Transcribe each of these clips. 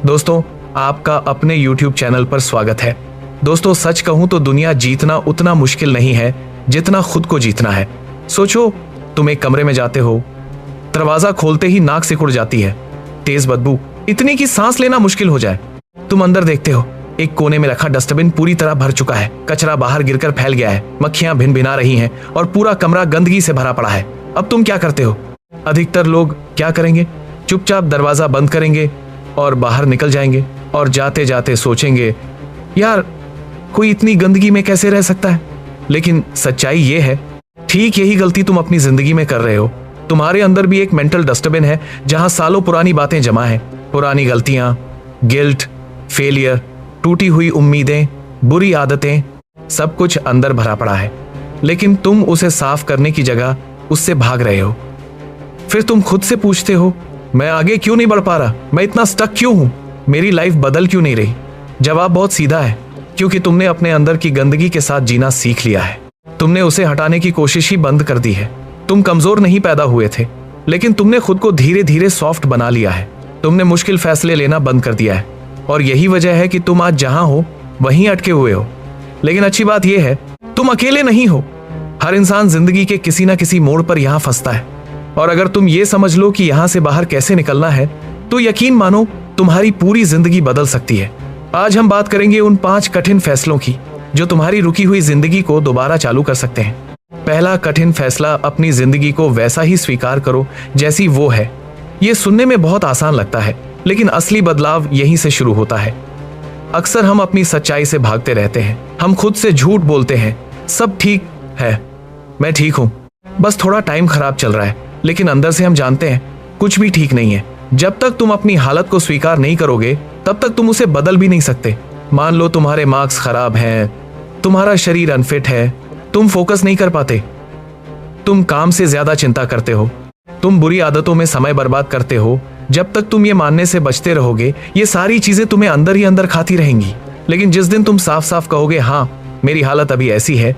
दोस्तों, आपका अपने YouTube चैनल पर स्वागत है। दोस्तों, सच कहूं तो दुनिया जीतना उतना मुश्किल नहीं है जितना खुद को जीतना है। सोचो, तुम एक कमरे में जाते हो, दरवाजा खोलते ही नाक सिकुड़ जाती है, तेज बदबू इतनी कि सांस लेना मुश्किल हो जाए। तुम अंदर देखते हो, एक कोने में रखा डस्टबिन पूरी तरह भर चुका है, कचरा बाहर गिरकर फैल गया है, मक्खियां भिन भिना रही हैं और पूरा कमरा गंदगी से भरा पड़ा है। अब तुम क्या करते हो? अधिकतर लोग क्या करेंगे? चुपचाप दरवाजा बंद करेंगे और बाहर निकल जाएंगे और जाते जाते सोचेंगे, यार कोई इतनी गंदगी में कैसे रह सकता है। लेकिन सच्चाई ये है, ठीक यही गलती तुम अपनी जिंदगी में कर रहे हो। तुम्हारे अंदर भी एक मेंटल डस्टबिन है जहां सालों पुरानी बातें जमा है, पुरानी गलतियां, गिल्ट, फेलियर, टूटी हुई उम्मीदें, बुरी आदतें, सब कुछ अंदर भरा पड़ा है। लेकिन तुम उसे साफ करने की जगह उससे भाग रहे हो। फिर तुम खुद से पूछते हो, मैं आगे क्यों नहीं बढ़ पा रहा, मैं इतना स्टक क्यों हूं, मेरी लाइफ बदल क्यों नहीं रही? जवाब बहुत सीधा है, क्योंकि तुमने अपने अंदर की गंदगी के साथ जीना सीख लिया है। तुमने उसे हटाने की कोशिश ही बंद कर दी है। तुम कमजोर नहीं पैदा हुए थे, लेकिन तुमने खुद को धीरे धीरे सॉफ्ट बना लिया है। तुमने मुश्किल फैसले लेना बंद कर दिया है और यही वजह है कि तुम आज जहां हो वहीं अटके हुए हो। लेकिन अच्छी बात यह है, तुम अकेले नहीं हो। हर इंसान जिंदगी के किसी ना किसी मोड़ पर यहां फंसता है, और अगर तुम ये समझ लो कि यहां से बाहर कैसे निकलना है, तो यकीन मानो तुम्हारी पूरी जिंदगी बदल सकती है। आज हम बात करेंगे उन 5 कठिन फैसलों की जो तुम्हारी रुकी हुई जिंदगी को दोबारा चालू कर सकते हैं। पहला कठिन फैसला, अपनी जिंदगी को वैसा ही स्वीकार करो जैसी वो है। ये सुनने में बहुत आसान लगता है, लेकिन असली बदलाव यहीं से शुरू होता है। अक्सर हम अपनी सच्चाई से भागते रहते हैं। हम खुद से झूठ बोलते हैं, सब ठीक है, मैं ठीक हूं, बस थोड़ा टाइम खराब चल रहा है। लेकिन अंदर से हम जानते हैं कुछ भी ठीक नहीं है। जब तक तुम अपनी हालत को स्वीकार नहीं करोगे, तब तक तुम उसे बदल भी नहीं सकते। मान लो तुम्हारे मार्क्स खराब हैं, तुम्हारा शरीर अनफिट है, तुम फोकस नहीं कर पाते, तुम काम से ज्यादा चिंता करते हो, तुम बुरी आदतों में समय बर्बाद करते हो। जब तक तुम ये मानने से बचते रहोगे, ये सारी चीजें तुम्हें अंदर ही अंदर खाती रहेंगी। लेकिन जिस दिन तुम साफ साफ कहोगे, हाँ मेरी हालत अभी ऐसी है,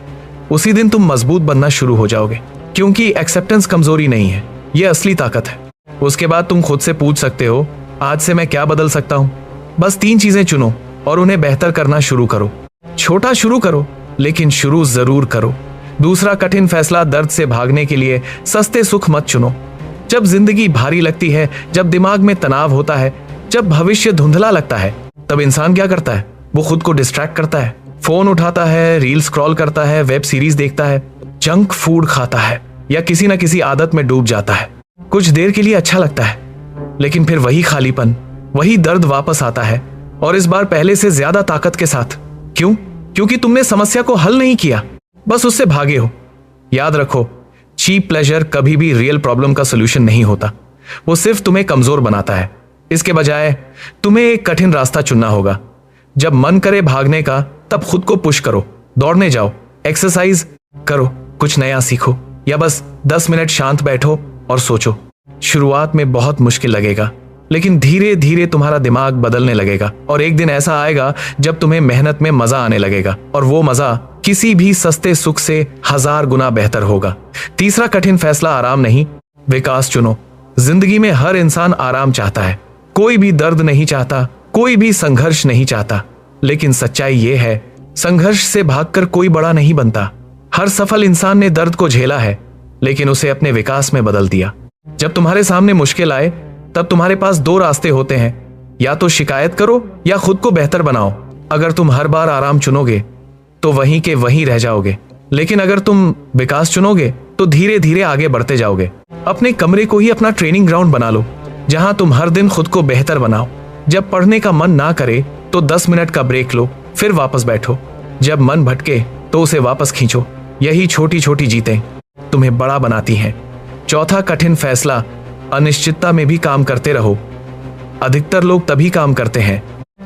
उसी दिन तुम मजबूत बनना शुरू हो जाओगे। क्योंकि एक्सेप्टेंस कमजोरी नहीं है, ये असली ताकत है। उसके बाद तुम खुद से पूछ सकते हो, आज से मैं क्या बदल सकता हूं? बस 3 चीजें चुनो और उन्हें बेहतर करना शुरू करो। छोटा शुरू करो, लेकिन शुरू जरूर करो। दूसरा कठिन फैसला, दर्द से भागने के लिए सस्ते सुख मत चुनो। जब जिंदगी भारी लगती है, जब दिमाग में तनाव होता है, जब भविष्य धुंधला लगता है, तब इंसान क्या करता है? वो खुद को डिस्ट्रैक्ट करता है, फोन उठाता है, रील स्क्रॉल करता है, वेब सीरीज देखता है, जंक फूड खाता है या किसी न किसी आदत में डूब जाता है। कुछ देर के लिए अच्छा लगता है, लेकिन फिर वही खालीपन, वही दर्द वापस आता है, और इस बार पहले से ज्यादा ताकत के साथ। क्यों? क्योंकि तुमने समस्या को हल नहीं किया, बस उससे भागे हो। याद रखो, चीप प्लेजर कभी भी रियल प्रॉब्लम का सोल्यूशन नहीं होता, वो सिर्फ तुम्हें कमजोर बनाता है। इसके बजाय तुम्हें एक कठिन रास्ता चुनना होगा। जब मन करे भागने का, तब खुद को पुश करो, दौड़ने जाओ, एक्सरसाइज करो, कुछ नया सीखो, या बस 10 मिनट शांत बैठो और सोचो। शुरुआत में बहुत मुश्किल लगेगा, लेकिन धीरे धीरे तुम्हारा दिमाग बदलने लगेगा, और एक दिन ऐसा आएगा जब तुम्हें मेहनत में मजा आने लगेगा, और वो मजा किसी भी सस्ते सुख से 1000 गुना बेहतर होगा। तीसरा कठिन फैसला, आराम नहीं, विकास चुनो। जिंदगी में हर इंसान आराम चाहता है, कोई भी दर्द नहीं चाहता, कोई भी संघर्ष नहीं चाहता। लेकिन सच्चाई ये है, संघर्ष से भागकर कोई बड़ा नहीं बनता। हर सफल इंसान ने दर्द को झेला है, लेकिन उसे अपने विकास में बदल दिया। जब तुम्हारे सामने मुश्किल आए, तब तुम्हारे पास 2 रास्ते होते हैं, या तो शिकायत करो या खुद को बेहतर बनाओ। अगर तुम हर बार आराम चुनोगे तो वहीं के वहीं रह जाओगे, लेकिन अगर तुम विकास चुनोगे तो धीरे धीरे आगे बढ़ते जाओगे। अपने कमरे को ही अपना ट्रेनिंग ग्राउंड बना लो, जहां तुम हर दिन खुद को बेहतर बनाओ। जब पढ़ने का मन ना करे तो 10 मिनट का ब्रेक लो, फिर वापस बैठो। जब मन भटके तो उसे वापस खींचो। यही छोटी छोटी जीतें तुम्हें बड़ा बनाती हैं। चौथा कठिन फैसला, अनिश्चितता में भी काम करते रहो। अधिकतर लोग तभी काम करते हैं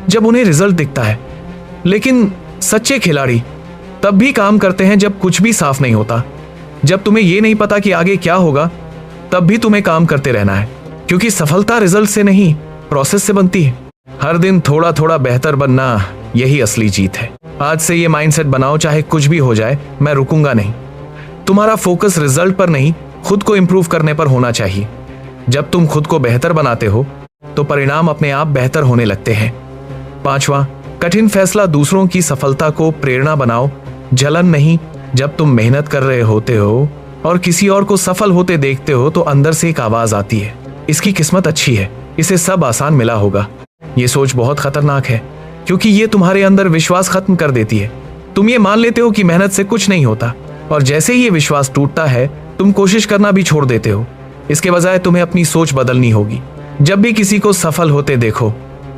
जब उन्हें रिजल्ट दिखता है, लेकिन सच्चे खिलाड़ी तब भी काम करते हैं जब कुछ भी साफ नहीं होता। जब तुम्हें यह नहीं पता कि आगे क्या होगा, तब भी तुम्हें काम करते रहना है, क्योंकि सफलता रिजल्ट से नहीं, प्रोसेस से बनती है। हर दिन थोड़ा थोड़ा बेहतर बनना, यही असली जीत है। आज से ये माइंडसेट बनाओ, चाहे कुछ भी हो जाए, मैं रुकूंगा नहीं। तुम्हारा फोकस रिजल्ट पर नहीं, खुद को इंप्रूव करने पर होना चाहिए। जब तुम खुद को बेहतर बनाते हो, तो परिणाम अपने आप बेहतर होने लगते हैं। 5वां, कठिन फैसला दूसरों की सफलता को प्रेरणा बनाओ, जलन नहीं। जब तुम मेहनत कर रहे होते हो और किसी और को सफल होते देखते हो तो अंदर से एक आवाज आती है, इसकी किस्मत अच्छी है, इसे सब आसान मिला होगा। ये सोच बहुत खतरनाक है, क्योंकि ये तुम्हारे अंदर विश्वास खत्म कर देती है। तुम ये मान लेते हो कि मेहनत से कुछ नहीं होता, और जैसे ही ये विश्वास टूटता है तुम कोशिश करना भी छोड़ देते हो। इसके बजाय तुम्हें अपनी सोच बदलनी होगी। जब भी किसी को सफल होते देखो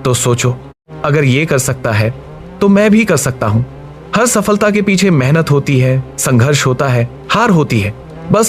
तो सोचो, अगर ये कर सकता है तो मैं भी कर सकता हूं। हर सफलता के पीछे मेहनत होती है, संघर्ष होता है, हार होती है, बस